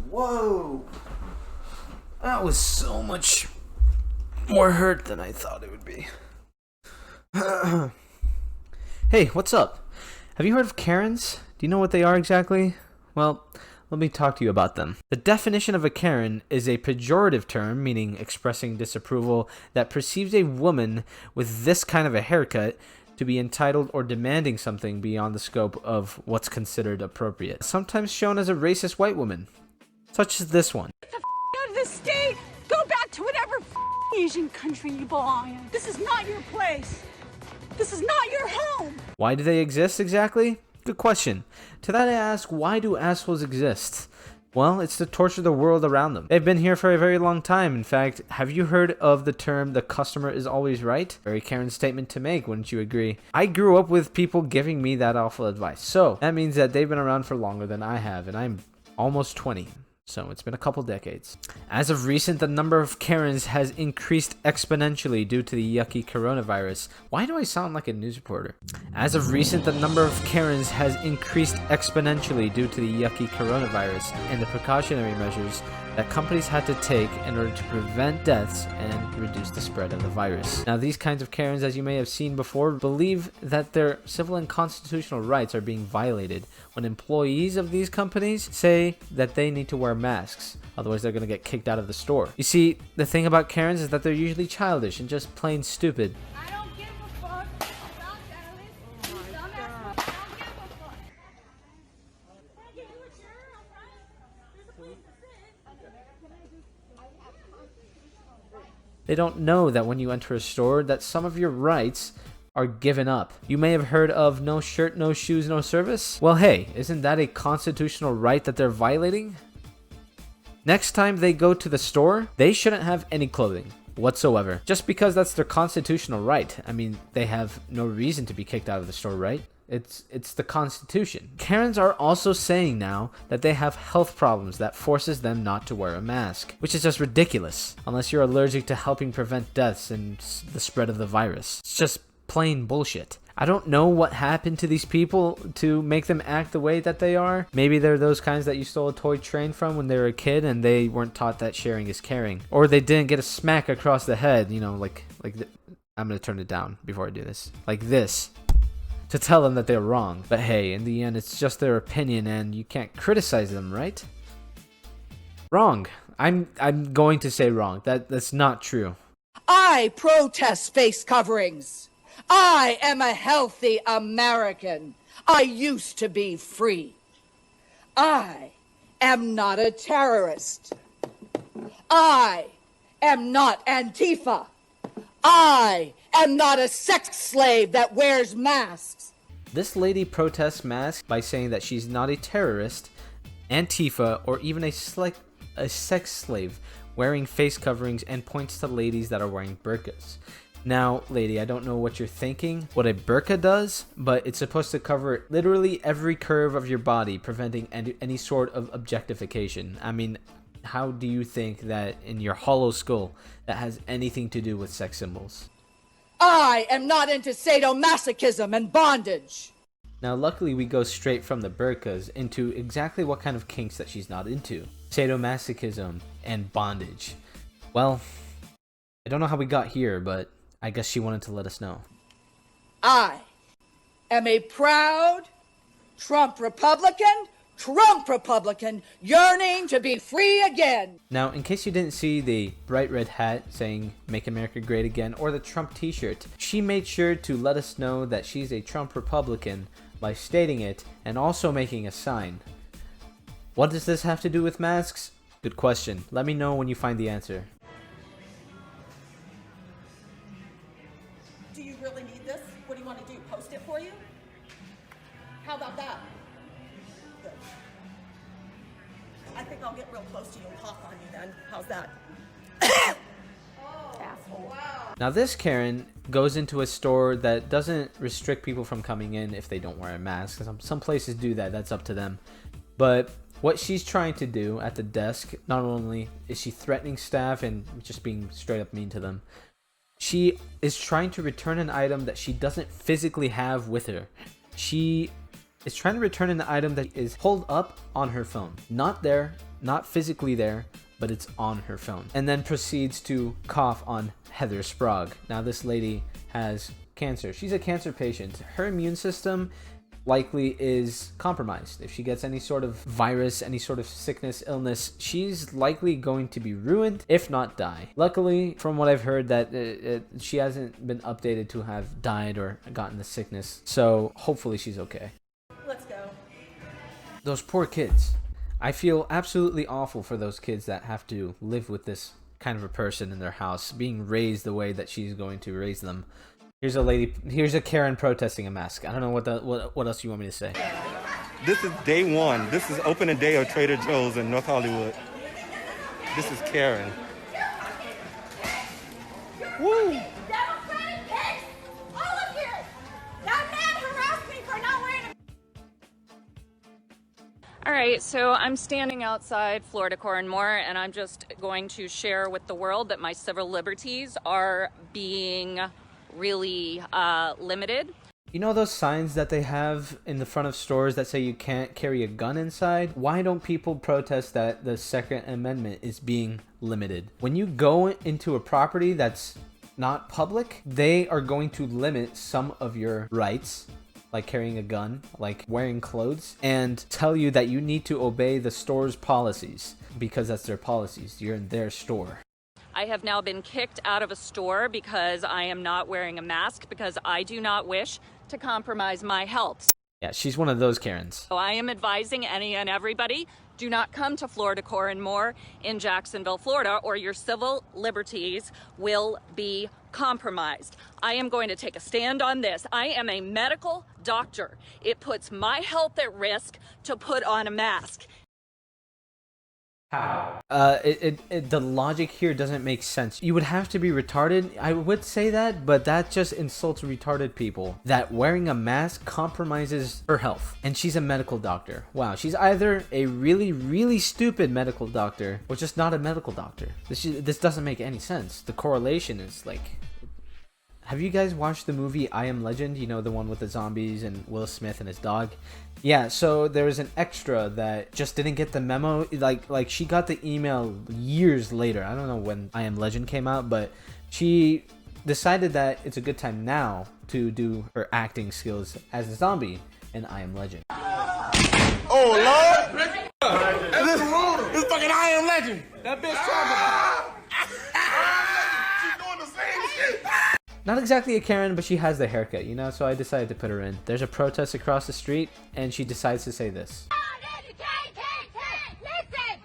Whoa! That was so much more hurt than I thought it would be. Hey, what's up? Have you heard of kARENs? Do you know what they are exactly? Well, let me talk to you about them. The definition of a kAREN is a pejorative term meaning expressing disapproval that perceives a woman with this kind of a haircut to be entitled or demanding something beyond the scope of what's considered appropriate. Sometimes shown as a racist white woman, such as this one. Get the out of this state! Go back to whatever Asian country you belong in. This is not your place. This is not your home. Why do they exist exactly? Good question. To that I ask, why do assholes exist? Well, it's to torture the world around them. They've been here for a very long time. In fact, have you heard of the term, the customer is always right? Very Karen statement to make, wouldn't you agree? I grew up with people giving me that awful advice. So, that means that they've been around for longer than I have, and I'm almost 20. So it's been a couple decades. As of recent, the number of kARENs has increased exponentially due to the yucky coronavirus. Why do I sound like a news reporter? As of recent, the number of kARENs has increased exponentially due to the yucky coronavirus and the precautionary measures that companies had to take in order to prevent deaths and reduce the spread of the virus. Now, these kinds of kARENs, as you may have seen before, believe that their civil and constitutional rights are being violated when employees of these companies say that they need to wear masks. Otherwise, they're going to get kicked out of the store. You see, the thing about kARENs is that they're usually childish and just plain stupid. I don't give a fuck about Alice. You dumbass. I don't give a fuck. Can I get you a chair outside? There's a place to sit. They don't know that when you enter a store that some of your rights are given up. You may have heard of no shirt, no shoes, no service. Well, hey, isn't that a constitutional right that they're violating? Next time they go to the store, they shouldn't have any clothing whatsoever. Just because that's their constitutional right. I mean, they have no reason to be kicked out of the store, right? It's the Constitution. kARENs are also saying now that they have health problems that forces them not to wear a mask, which is just ridiculous, unless you're allergic to helping prevent deaths and the spread of the virus. It's just plain bullshit. I don't know what happened to these people to make them act the way that they are. Maybe they're those kinds that you stole a toy train from when they were a kid and they weren't taught that sharing is caring. Or they didn't get a smack across the head, you know, I'm gonna turn it down before I do this. Like this. To tell them that they're wrong. But hey, in the end, it's just their opinion and you can't criticize them, right? Wrong. I'm going to say wrong. That's not true. I protest face coverings. I am a healthy American. I used to be free. I am not a terrorist. I am not Antifa. I am not a sex slave that wears masks. This lady protests masks by saying that she's not a terrorist, Antifa, or even a sex slave wearing face coverings, and points to ladies that are wearing burqas. Now, lady, I don't know what you're thinking, what a burqa does, but it's supposed to cover literally every curve of your body, preventing any sort of objectification. I mean, how do you think that in your hollow skull that has anything to do with sex symbols? I am not into sadomasochism and bondage. Now, luckily, we go straight from the burqas into exactly what kind of kinks that she's not into. Sadomasochism and bondage. Well, I don't know how we got here, but I guess she wanted to let us know. I am a proud Trump Republican, yearning to be free again. Now, in case you didn't see the bright red hat saying Make America Great Again or the Trump t-shirt, she made sure to let us know that she's a Trump Republican by stating it and also making a sign. What does this have to do with masks? Good question. Let me know when you find the answer. Do you really need this? What do you want to do? Post it for you? How about that? Good. I think I'll get real close to you and cough on you then. How's that? Asshole. Now, this Karen goes into a store that doesn't restrict people from coming in if they don't wear a mask. Some places do that. That's up to them. But what she's trying to do at the desk, not only is she threatening staff and just being straight up mean to them, she is trying to return an item that she doesn't physically have with her. She is trying to return an item that is pulled up on her phone. Not there, not physically there, but it's on her phone. And then proceeds to cough on Heather Sprague. Now this lady has cancer. She's a cancer patient. Her immune system likely is compromised. If she gets any sort of virus, any sort of sickness, illness, she's likely going to be ruined, if not die. Luckily, from what I've heard, that she hasn't been updated to have died or gotten the sickness. So hopefully she's okay. Let's go. Those poor kids. I feel absolutely awful for those kids that have to live with this kind of a person in their house, being raised the way that she's going to raise them. Here's a Karen protesting a mask. I don't know what else you want me to say. This is day one. This is opening day of Trader Joe's in North Hollywood. This is Karen. Woo! Democratic pigs! All of you! That man harassed me for not wearing a... All right, so I'm standing outside Florida Core & More, and I'm just going to share with the world that my civil liberties are being really limited. You know those signs that they have in the front of stores that say you can't carry a gun inside? Why don't people protest that the Second Amendment is being limited? When you go into a property that's not public, they are going to limit some of your rights, like carrying a gun, like wearing clothes, and tell you that you need to obey the store's policies because that's their policies. You're in their store. I have now been kicked out of a store because I am not wearing a mask because I do not wish to compromise my health. Yeah, she's one of those Karens. So I am advising any and everybody, do not come to Florida Core & More in Jacksonville, Florida, or your civil liberties will be compromised. I am going to take a stand on this. I am a medical doctor. It puts my health at risk to put on a mask. How? The logic here doesn't make sense. You would have to be retarded. I would say that, but that just insults retarded people. That wearing a mask compromises her health. And she's a medical doctor. Wow, she's either a really, really stupid medical doctor or just not a medical doctor. This doesn't make any sense. The correlation is like... Have you guys watched the movie I Am Legend? You know, the one with the zombies and Will Smith and his dog? Yeah, so there was an extra that just didn't get the memo. Like she got the email years later. I don't know when I Am Legend came out, but she decided that it's a good time now to do her acting skills as a zombie in I Am Legend. Oh, Lord! This fucking I Am Legend! That bitch talking. She's doing the same shit! Not exactly a Karen, but she has the haircut, you know, so I decided to put her in. There's a protest across the street, and she decides to say this. Listen!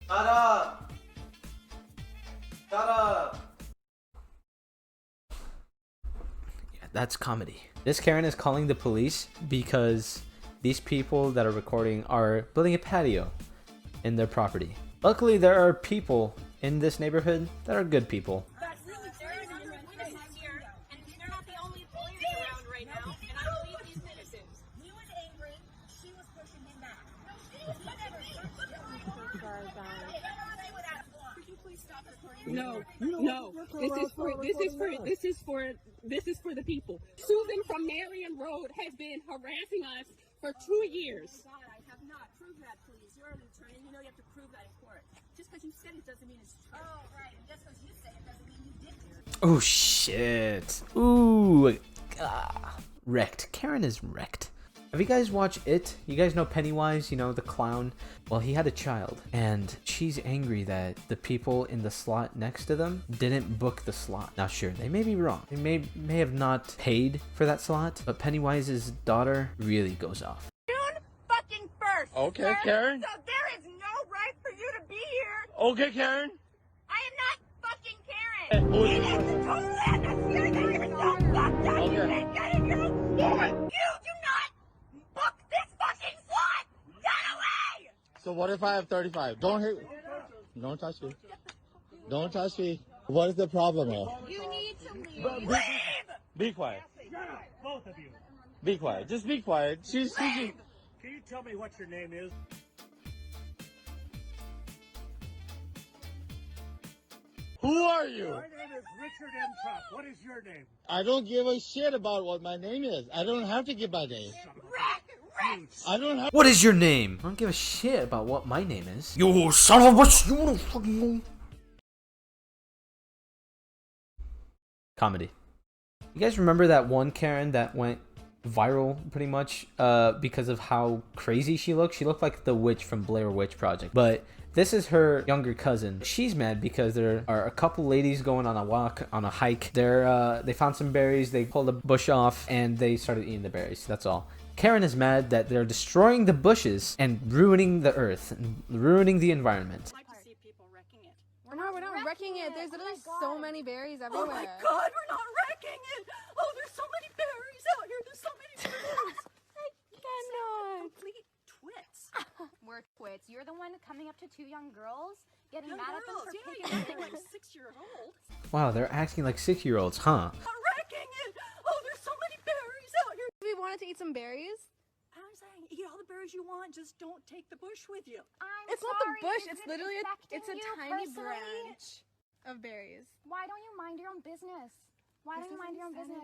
Shut up! Shut up! Yeah, that's comedy. This Karen is calling the police because these people that are recording are building a patio in their property. Luckily, there are people in this neighborhood that are good people. That's really serious. You're witnesses here, and they're not the only employees around right now, and I don't believe these citizens. He was angry. She was pushing him back. No, she was whatever. Could you please stop recording? No. This is for the people. Susan from Marion Road has been harassing us for 2 years. God, I have not. Prove that, please. You're an attorney. You know you have to prove that in court. Just because you said it doesn't mean it's true. Oh, right. And just because you say it doesn't mean you did it. Oh, shit. Ooh. Wrecked. Karen is wrecked. Have you guys watched It? You guys know Pennywise, you know, the clown? Well, he had a child, and she's angry that the people in the slot next to them didn't book the slot. Now, sure, they may be wrong. They may have not paid for that slot, but Pennywise's daughter really goes off. June fucking 1st. Okay, sir. Karen. So there is no right for you to be here. Okay, Karen. I am not fucking Karen. It is the total atmosphere that you're so fucked up. You ain't getting your own woman. You do not book this fucking slot. Get away. So what if I have 35? Don't hit. Don't touch me. Don't touch me. What is the problem here? You need to leave. Leave. Be quiet. Both of you. Be quiet. Just be quiet. She's Can you tell me what your name is? Who are you? is Richard M. Trump. What is your name? I don't give a shit about what my name is. I don't have to give my name. I don't have. What is your name? I don't give a shit about what my name is. You son of a bitch! You don't fucking know. Comedy. You guys remember that one Karen that went viral pretty much because of how crazy she looked? She looked like the witch from Blair Witch Project. But this is her younger cousin. She's mad because there are a couple ladies going on a walk, on a hike. They found some berries, they pulled a bush off, and they started eating the berries. That's all. Karen is mad that they're destroying the bushes and ruining the earth, and ruining the environment. I'd like to see people wrecking it. We're not wrecking it. There's literally so many berries everywhere. Oh my God, we're not wrecking it. Oh, there's so many berries out here. There's so many berries. I cannot. Complete twits. We're twits. You're the one coming up to two young girls, getting Young mad at them girls, for yeah, picking you're acting like 6-year-olds. Wow, they're acting like 6-year-olds, huh? Not wrecking it. Oh, there's so many berries out here. We wanted to eat some berries. I'm saying, eat all the berries you want. Just don't take the bush with you. It's not the bush. It's literally it's a tiny branch of berries. Why don't you mind your own business? Why don't you mind your own business?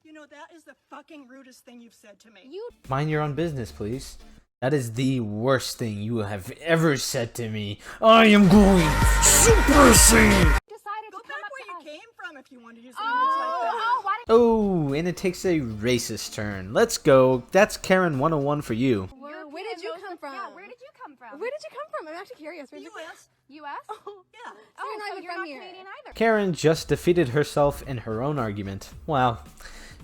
You know, that is the fucking rudest thing you've said to me. You Mind your own business, please. That is the worst thing you have ever said to me. I am going Super Saiyan! decided Go to come back up where to you us. came from if you want to use language like that. Why did Oh, and it takes a racist turn. Let's go. That's Karen 101 for you. Where did you come from? Yeah, where did you come from? Where did you come from? I'm actually curious. Where did you U.S. U.S. Oh, Yeah. so you're not so even you're from not here. Canadian either. Karen just defeated herself in her own argument. Wow.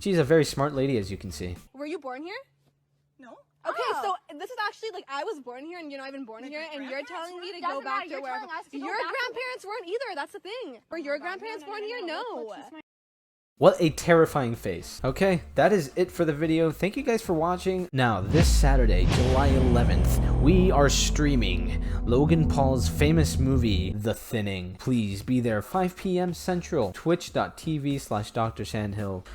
She's a very smart lady, as you can see. Were you born here? No. Okay, Oh. so this is actually like I was born here and you're not even born Like here, your and you're grandparents telling me to were? go Doesn't back matter, to you're wherever. telling us to go Your back to- grandparents weren't either. That's the thing. Were your grandparents born here? No. What a terrifying face. Okay, that is it for the video. Thank you guys for watching. Now, this Saturday, July 11th, we are streaming Logan Paul's famous movie, The Thinning. Please be there 5 p.m. Central, twitch.tv/Dr. Sandhill.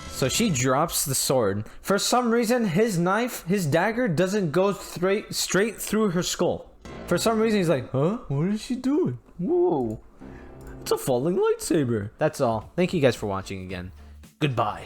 So she drops the sword. For some reason, his knife, his dagger, doesn't go straight through her skull. For some reason, he's like, huh? What is she doing? Whoa. It's a falling lightsaber. That's all. Thank you guys for watching again. Goodbye.